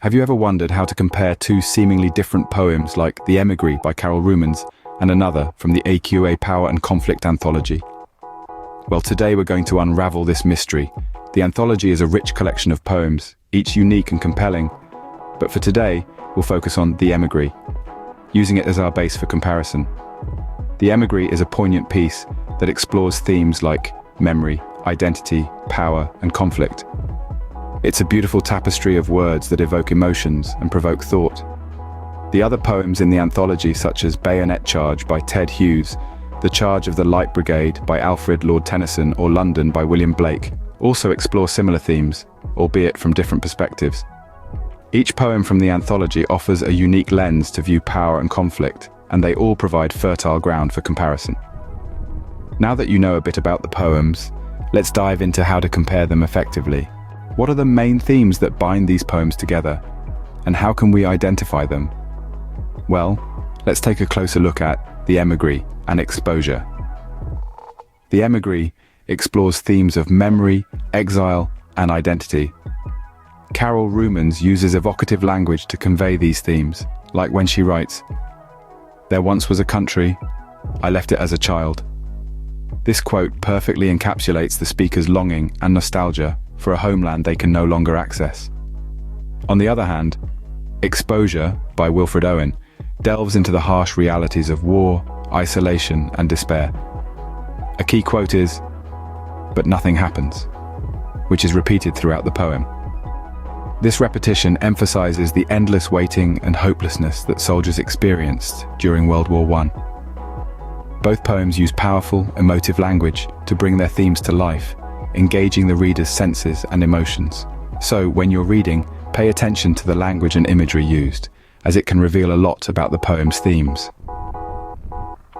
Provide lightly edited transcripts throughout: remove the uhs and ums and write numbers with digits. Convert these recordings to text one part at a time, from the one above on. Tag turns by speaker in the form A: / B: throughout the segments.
A: Have you ever wondered how to compare two seemingly different poems like The Emigrée by Carol Rumens and another from the AQA Power and Conflict Anthology? Well, today we're going to unravel this mystery. The anthology is a rich collection of poems, each unique and compelling, but for today, we'll focus on The Emigrée, using it as our base for comparison. The Emigrée is a poignant piece that explores themes like memory, identity, power, and conflict. It's a beautiful tapestry of words that evoke emotions and provoke thought. The other poems in the anthology, such as Bayonet Charge by Ted Hughes, The Charge of the Light Brigade by Alfred Lord Tennyson, or London by William Blake, also explore similar themes, albeit from different perspectives. Each poem from the anthology offers a unique lens to view power and conflict, and they all provide fertile ground for comparison. Now that you know a bit about the poems, let's dive into how to compare them effectively. What are the main themes that bind these poems together, and how can we identify them? Well, let's take a closer look at The Emigrée and Exposure. The Emigrée explores themes of memory, exile, and identity. Carol Rumens uses evocative language to convey these themes, like when she writes, "There once was a country, I left it as a child." This quote perfectly encapsulates the speaker's longing and nostalgia for a homeland they can no longer access. On the other hand, Exposure by Wilfred Owen delves into the harsh realities of war, isolation, and despair. A key quote is, "But nothing happens," which is repeated throughout the poem. This repetition emphasizes the endless waiting and hopelessness that soldiers experienced during World War I. Both poems use powerful, emotive language to bring their themes to life, engaging the reader's senses and emotions. So, when you're reading, pay attention to the language and imagery used, as it can reveal a lot about the poem's themes.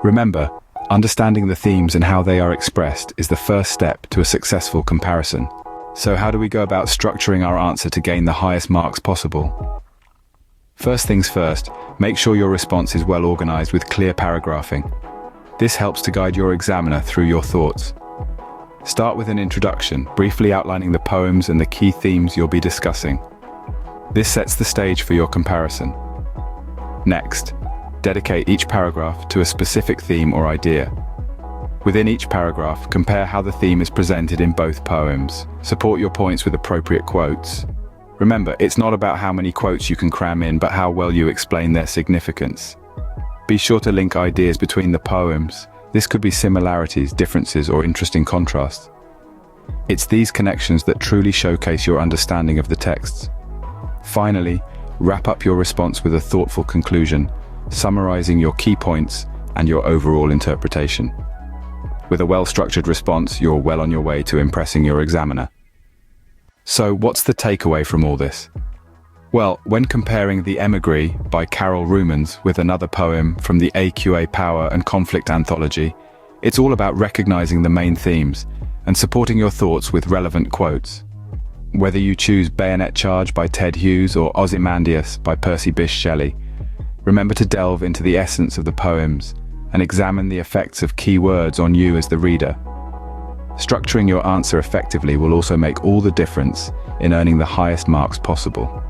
A: Remember, understanding the themes and how they are expressed is the first step to a successful comparison. So how do we go about structuring our answer to gain the highest marks possible? First things first, make sure your response is well organized with clear paragraphing. This helps to guide your examiner through your thoughts. Start with an introduction, briefly outlining the poems and the key themes you'll be discussing. This sets the stage for your comparison. Next, dedicate each paragraph to a specific theme or idea. Within each paragraph, compare how the theme is presented in both poems. Support your points with appropriate quotes. Remember, it's not about how many quotes you can cram in, but how well you explain their significance. Be sure to link ideas between the poems. This could be similarities, differences, or interesting contrasts. It's these connections that truly showcase your understanding of the texts. Finally, wrap up your response with a thoughtful conclusion, summarizing your key points and your overall interpretation. With a well-structured response, you're well on your way to impressing your examiner. So, what's the takeaway from all this? Well, when comparing The Emigrée by Carol Rumens with another poem from the AQA Power and Conflict Anthology, it's all about recognizing the main themes and supporting your thoughts with relevant quotes. Whether you choose Bayonet Charge by Ted Hughes or Ozymandias by Percy Bysshe Shelley, remember to delve into the essence of the poems and examine the effects of key words on you as the reader. Structuring your answer effectively will also make all the difference in earning the highest marks possible.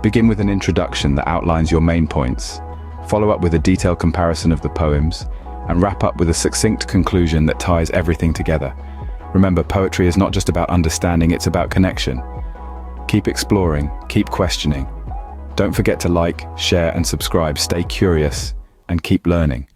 A: Begin with an introduction that outlines your main points, follow up with a detailed comparison of the poems, and wrap up with a succinct conclusion that ties everything together. Remember, poetry is not just about understanding, it's about connection. Keep exploring, keep questioning. Don't forget to like, share, and subscribe. Stay curious and keep learning.